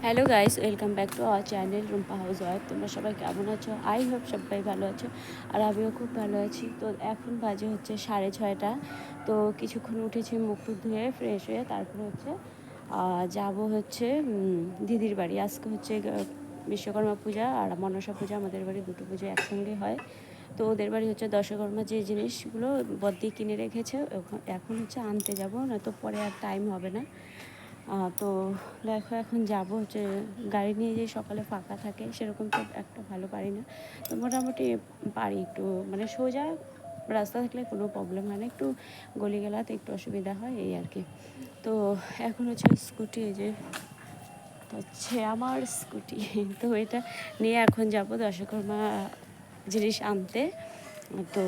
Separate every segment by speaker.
Speaker 1: Hello guys, welcome back to our channel Rumpa house wife. তোমরা সবাই কেমন আছো? আই হোপ সবাই ভালো আছো, আর আমিও খুব ভালো আছি। তো এখন বাজে হচ্ছে 6:30। তো কিছুক্ষণ উঠেছি, মুখ টুক ধুয়ে ফ্রেশ হয়ে তারপরে হচ্ছে যাব হচ্ছে দিদির বাড়ি। আজকে হচ্ছে বিশ্বকর্মা পূজা আর মনসা পূজা, আমাদের বাড়ি দুটো পুজো একসঙ্গে হয়। তো ওদের বাড়ি হচ্ছে দশকর্মা যে জিনিসগুলো বদ্দি কিনে রেখেছে এখন হচ্ছে আনতে যাব, না তো পরে আর টাইম হবে না। তো দেখো এখন যাব হচ্ছে, গাড়ি নিয়ে যে সকালে ফাঁকা থাকে সেরকম তো একটা ভালো পারি না। তো মোটামুটি পারি একটু, মানে সোজা রাস্তা থাকলে কোনো প্রবলেম হয় না, একটু গলি গেলাতে একটু অসুবিধা হয় এই আর কি। তো এখন হচ্ছে স্কুটি, এই যে হচ্ছে আমার স্কুটি, তো এটা নিয়ে এখন যাব দশকর্মা জিনিস আনতে। তো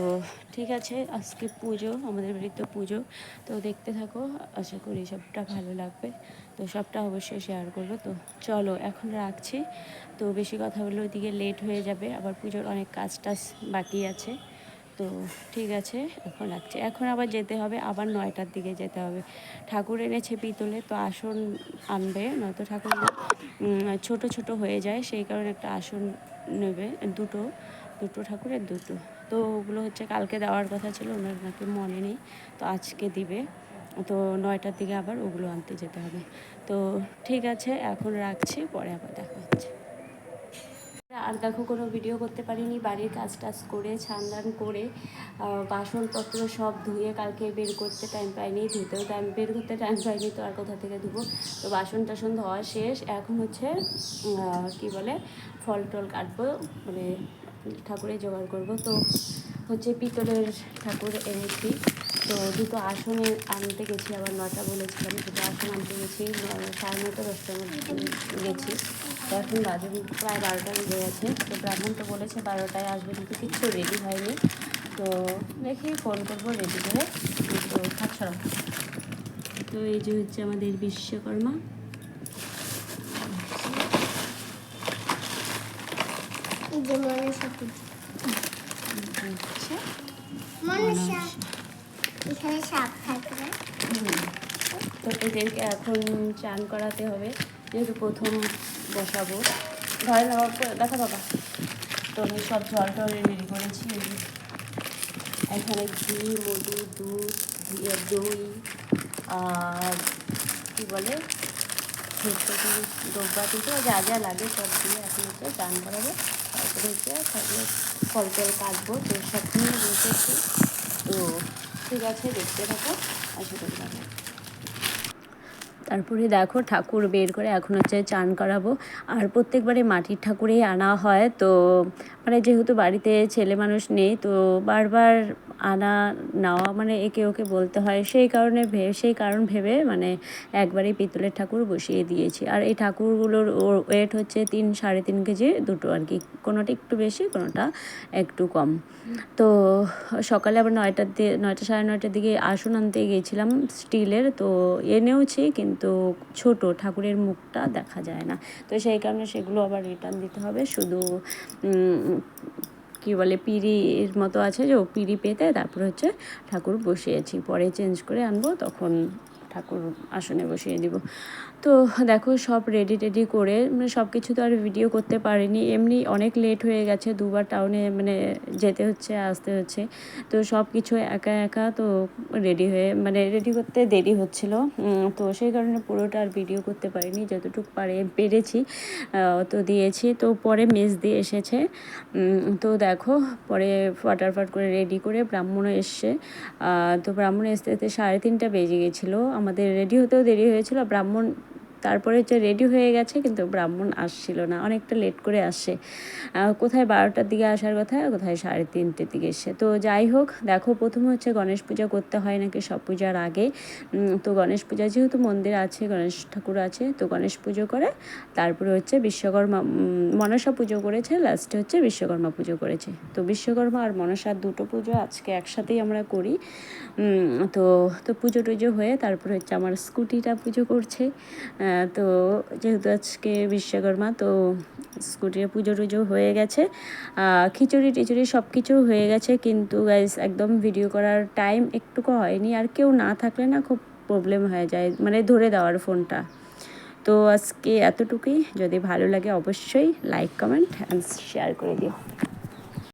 Speaker 1: ঠিক আছে, আজকে পুজো, আমাদের বাড়িতে পুজো, তো দেখতে থাকো, আশা করি সবটা ভালো লাগবে। তো সবটা অবশ্যই শেয়ার করবো। তো চলো এখন রাখছি, তো বেশি কথা বললে ওইদিকে লেট হয়ে যাবে, আবার পুজোর অনেক কাজ টাজ বাকি আছে। তো ঠিক আছে, এখন রাখছি। এখন আবার যেতে হবে, আবার 9টার দিকে যেতে হবে। ঠাকুর এনেছে পিতলে, তো আসন আনবে, নয়তো ঠাকুর ছোট ছোট হয়ে যায়, সেই কারণে একটা আসন নেবে, দুটো দুটো ঠাকুরের দুটো। তো ওগুলো হচ্ছে কালকে দেওয়ার কথা ছিল, ওনার নাকি মনে নেই, তো আজকে দিবে। তো 9টার দিকে আবার ওগুলো আনতে যেতে হবে। তো ঠিক আছে, এখন রাখছি, পরে আবার দেখা হচ্ছে। আর দেখো, কোনো ভিডিও করতে পারিনি, বাড়ির কাজ টাজ করে ছান করে বাসনপত্র সব ধুয়ে কালকে বের করতে টাইম পাইনি, ধুতেও টাইম, বের করতে টাইম পাইনি, তো আর কোথা থেকে ধুবো। তো বাসন টাসন ধোয়া শেষ, এখন হচ্ছে কি বলে ফল টল কাটবো, মানে ঠাকুরের জোগাড় করবো। তো হচ্ছে পিতলের ঠাকুর এনেছি, তো দুটো আসনে আনতে গেছি, আবার 9টা বলেছিলাম, দুটো আসন আনতে গেছি, 9:30 10টার মধ্যে গেছি। তো এখন বাজে প্রায় 12টা বেজে গেছে। তো ব্রাহ্মণ তো বলেছে 12টায় আসবে, কিন্তু কিচ্ছু রেডি হয়নি। তো দেখি ফোন করবো রেডি করে। তো ছাড়ো। তো এই যে হচ্ছে আমাদের বিশ্বকর্মা, তো এদেরকে এখন চান করাতে হবে, যেহেতু প্রথম বসাবো। ঘরে নেওয়ার পর দেখা বাবা, তো আমি সব জল টল রেডি করেছি। এখানে ঘি, মধু, দুধ, দই, আর কী বলে ডোবা থেকে যা যা লাগে সব দিয়ে এখন হচ্ছে চান করাবো। তারপরে হচ্ছে ফল টল কাটবো, তো সব নিয়ে বসেছি। তো ঠিক আছে, দেখতে থাকো, আশা করি ভালো। তারপরে দেখো ঠাকুর বের করে এখন হচ্ছে চান করাবো। আর প্রত্যেকবারে মাটির ঠাকুরেই আনা হয়, তো মানে যেহেতু বাড়িতে ছেলে মানুষ নেই, তো বারবার আনা নেওয়া মানে একে ওকে বলতে হয়, সেই কারণ ভেবে মানে একবারেই পিতলের ঠাকুর বসিয়ে দিয়েছি। আর এই ঠাকুরগুলোর ওয়েট হচ্ছে 3-3.5 কেজি দুটো আর কি, কোনোটা একটু বেশি, কোনোটা একটু কম। তো সকালে আবার 9টা 9:30 দিকে আসন আনতে গিয়েছিলাম স্টিলের, তো এনেওছি, কিন্তু ছোট ঠাকুরের মুখটা দেখা যায় না, তো সেই কারণে সেগুলো আবার রিটার্ন দিতে হবে। শুধু কী বলে পিঁড়ির মতো আছে, যে পিঁড়ি পেতে তারপর হচ্ছে ঠাকুর বসিয়েছি, পরে চেঞ্জ করে আনবো, তখন ঠাকুর আসনে বসিয়ে দিব। তো দেখো সব রেডি টেডি করে, মানে সব কিছু তো আর ভিডিও করতে পারিনি, এমনি অনেক লেট হয়ে গেছে, দুবার টাউনে মানে যেতে হচ্ছে আসতে হচ্ছে, তো সব কিছু একা একা, তো রেডি করতে দেরি হচ্ছিলো, তো সেই কারণে পুরোটা আর ভিডিও করতে পারিনি, যতটুকু পেরেছি তো দিয়েছি। তো পরে মেজ দিয়ে এসেছে, তো দেখো পরে ফটাফট করে রেডি করে ব্রাহ্মণও এসছে। তো ব্রাহ্মণ আসতে 3:30 বেজে গেছিলো, আমাদের রেডি হতেও দেরি হয়েছিল। ব্রাহ্মণ তারপরে হচ্ছে রেডি হয়ে গেছে, কিন্তু ব্রাহ্মণ আসছিল না, অনেকটা লেট করে আসছে, কোথায় 12টার দিকে আসার কথা, কোথায় 3:30 দিকে এসছে। তো যাই হোক, দেখো প্রথমে হচ্ছে গণেশ পূজা করতে হয় নাকি সব পূজার আগে। তো গণেশ পূজা যেহেতু মন্দির আছে, গণেশ ঠাকুর আছে, তো গণেশ পুজো করে তারপরে হচ্ছে বিশ্বকর্মা, মনসা পুজো করেছে, লাস্টে হচ্ছে বিশ্বকর্মা পুজো করেছে। তো বিশ্বকর্মা আর মনসার দুটো পুজো আজকে একসাথেই আমরা করি। তো তো পুজো টুজো হয়ে তারপরে হচ্ছে আমার স্কুটিটা পুজো করছে। তো যেহেতু আজকে বিশ্বকর্মা, তো স্কুটির পুজো টুজো হয়ে গেছে, খিচুড়ি টিচুড়ি সব কিছু হয়ে গেছে, কিন্তু গাইস একদম ভিডিও করার টাইম একটুকু হয়নি। আর কেউ না থাকলে না খুব প্রবলেম হয়ে যায়, মানে ধরে দেওয়ার ফোনটা, তো আজকে এতটুকুই। যদি ভালো লাগে অবশ্যই লাইক কমেন্ট অ্যান্ড শেয়ার করে দিও।